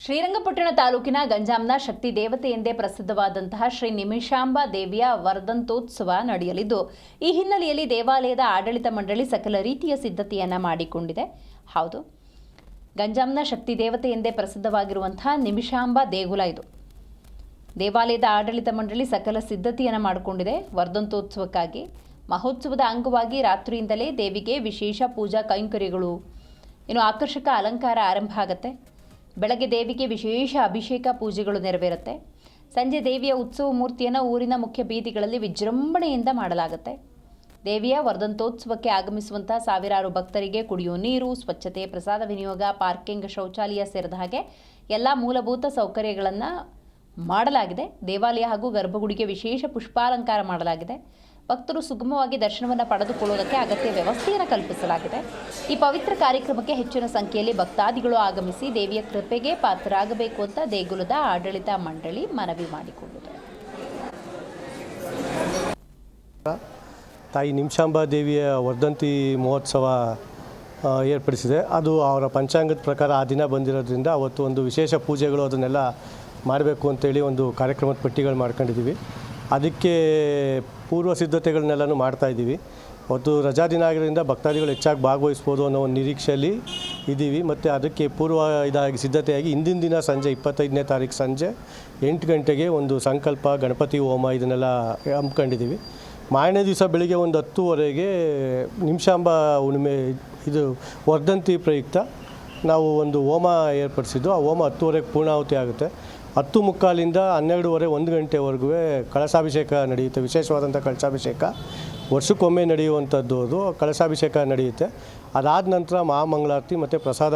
ಶ್ರೀರಂಗಪಟ್ಟಣ ತಾಲೂಕಿನ ಗಂಜಾಂನ ಶಕ್ತಿ ದೇವತೆ ಎಂದೇ ಪ್ರಸಿದ್ಧವಾದಂತಹ ಶ್ರೀ ನಿಮಿಷಾಂಬಾ ದೇವಿಯ ವರ್ಧಂತೋತ್ಸವ ನಡೆಯಲಿದ್ದು, ಈ ಹಿನ್ನೆಲೆಯಲ್ಲಿ ದೇವಾಲಯದ ಆಡಳಿತ ಮಂಡಳಿ ಸಕಲ ರೀತಿಯ ಸಿದ್ಧತೆಯನ್ನ ಮಾಡಿಕೊಂಡಿದೆ. ಹೌದು, ಗಂಜಾಂನ ಶಕ್ತಿ ದೇವತೆ ಎಂದೇ ಪ್ರಸಿದ್ಧವಾಗಿರುವಂತಹ ನಿಮಿಷಾಂಬಾ ದೇಗುಲ ಇದು. ದೇವಾಲಯದ ಆಡಳಿತ ಮಂಡಳಿ ಸಕಲ ಸಿದ್ಧತೆಯನ್ನು ಮಾಡಿಕೊಂಡಿದೆ. ವರ್ಧಂತೋತ್ಸವಕ್ಕಾಗಿ ಮಹೋತ್ಸವದ ಅಂಗವಾಗಿ ರಾತ್ರಿಯಿಂದಲೇ ದೇವಿಗೆ ವಿಶೇಷ ಪೂಜಾ ಕೈಂಕರ್ಯಗಳು, ಇನ್ನು ಆಕರ್ಷಕ ಅಲಂಕಾರ ಆರಂಭ ಆಗುತ್ತೆ. ಬೆಳಗ್ಗೆ ದೇವಿಗೆ ವಿಶೇಷ ಅಭಿಷೇಕ ಪೂಜೆಗಳು ನೆರವೇರುತ್ತೆ. ಸಂಜೆ ದೇವಿಯ ಉತ್ಸವ ಮೂರ್ತಿಯನ್ನು ಊರಿನ ಮುಖ್ಯ ಬೀದಿಗಳಲ್ಲಿ ವಿಜೃಂಭಣೆಯಿಂದ ಮಾಡಲಾಗುತ್ತೆ. ದೇವಿಯ ವರ್ಧಂತೋತ್ಸವಕ್ಕೆ ಆಗಮಿಸುವಂಥ ಸಾವಿರಾರು ಭಕ್ತರಿಗೆ ಕುಡಿಯುವ ನೀರು, ಸ್ವಚ್ಛತೆ, ಪ್ರಸಾದ ವಿನಿಯೋಗ, ಪಾರ್ಕಿಂಗ್, ಶೌಚಾಲಯ ಸೇರಿದ ಹಾಗೆ ಎಲ್ಲ ಮೂಲಭೂತ ಸೌಕರ್ಯಗಳನ್ನು ಮಾಡಲಾಗಿದೆ. ದೇವಾಲಯ ಹಾಗೂ ಗರ್ಭಗುಡಿಗೆ ವಿಶೇಷ ಪುಷ್ಪಾಲಂಕಾರ ಮಾಡಲಾಗಿದೆ. ಭಕ್ತರು ಸುಗಮವಾಗಿ ದರ್ಶನವನ್ನು ಪಡೆದುಕೊಳ್ಳುವುದಕ್ಕೆ ಅಗತ್ಯ ವ್ಯವಸ್ಥೆಯನ್ನು ಕಲ್ಪಿಸಲಾಗಿದೆ. ಈ ಪವಿತ್ರ ಕಾರ್ಯಕ್ರಮಕ್ಕೆ ಹೆಚ್ಚಿನ ಸಂಖ್ಯೆಯಲ್ಲಿ ಭಕ್ತಾದಿಗಳು ಆಗಮಿಸಿ ದೇವಿಯ ಕೃಪೆಗೆ ಪಾತ್ರರಾಗಬೇಕು ಅಂತ ದೇಗುಲದ ಆಡಳಿತ ಮಂಡಳಿ ಮನವಿ ಮಾಡಿಕೊಂಡಿದೆ. ತಾಯಿ ನಿಮಿಷಾಂಬಾ ದೇವಿಯ ವರ್ಧಂತಿ ಮಹೋತ್ಸವ ಏರ್ಪಡಿಸಿದೆ. ಅದು ಅವರ ಪಂಚಾಂಗದ ಪ್ರಕಾರ ಆ ದಿನ ಬಂದಿರೋದ್ರಿಂದ ಅವತ್ತು ಒಂದು ವಿಶೇಷ ಪೂಜೆಗಳು ಅದನ್ನೆಲ್ಲ ಮಾಡಬೇಕು ಅಂತೇಳಿ ಒಂದು ಕಾರ್ಯಕ್ರಮದ ಪಟ್ಟಿಗಳು ಮಾಡ್ಕೊಂಡಿದ್ದೀವಿ. ಅದಕ್ಕೆ ಪೂರ್ವ ಸಿದ್ಧತೆಗಳನ್ನೆಲ್ಲನೂ ಮಾಡ್ತಾಯಿದ್ದೀವಿ. ಅವತ್ತು ರಜಾ ದಿನ ಆಗಿರೋದ್ರಿಂದ ಭಕ್ತಾದಿಗಳು ಹೆಚ್ಚಾಗಿ ಭಾಗವಹಿಸ್ಬೋದು ಅನ್ನೋ ಒಂದು ನಿರೀಕ್ಷೆಯಲ್ಲಿ ಇದ್ದೀವಿ. ಮತ್ತು ಅದಕ್ಕೆ ಪೂರ್ವ ಸಿದ್ಧತೆಯಾಗಿ ಹಿಂದಿನ ದಿನ ಸಂಜೆ 25ನೇ ತಾರೀಕು ಸಂಜೆ 8 ಗಂಟೆಗೆ ಒಂದು ಸಂಕಲ್ಪ ಗಣಪತಿ ಹೋಮ ಇದನ್ನೆಲ್ಲ ಹಮ್ಮಿಕೊಂಡಿದ್ದೀವಿ. ಮಾರನೇ ದಿವಸ ಬೆಳಿಗ್ಗೆ ಒಂದು 10:30ಗೆ ನಿಮಿಷಾಂಬಾ ಹುಣ್ಣಿಮೆ ಇದು ವರ್ಧಂತಿ ಪ್ರಯುಕ್ತ ನಾವು ಒಂದು ಹೋಮ ಏರ್ಪಡಿಸಿದ್ದು. ಆ ಹೋಮ 10:30ಗೆ ಪೂರ್ಣಾಹುತಿ ಆಗುತ್ತೆ. 10:45ರಿಂದ 12:30 1 ಗಂಟೆವರೆಗೂ ಕಳಶಾಭಿಷೇಕ ನಡೆಯುತ್ತೆ. ವಿಶೇಷವಾದಂಥ ಕಳಶಾಭಿಷೇಕ ವರ್ಷಕ್ಕೊಮ್ಮೆ ನಡೆಯುವಂಥದ್ದು. ಅದು ಕಳಶಾಭಿಷೇಕ ನಡೆಯುತ್ತೆ. ಅದಾದ ನಂತರ ಮಹಾಮಂಗಳಾರತಿ ಮತ್ತು ಪ್ರಸಾದ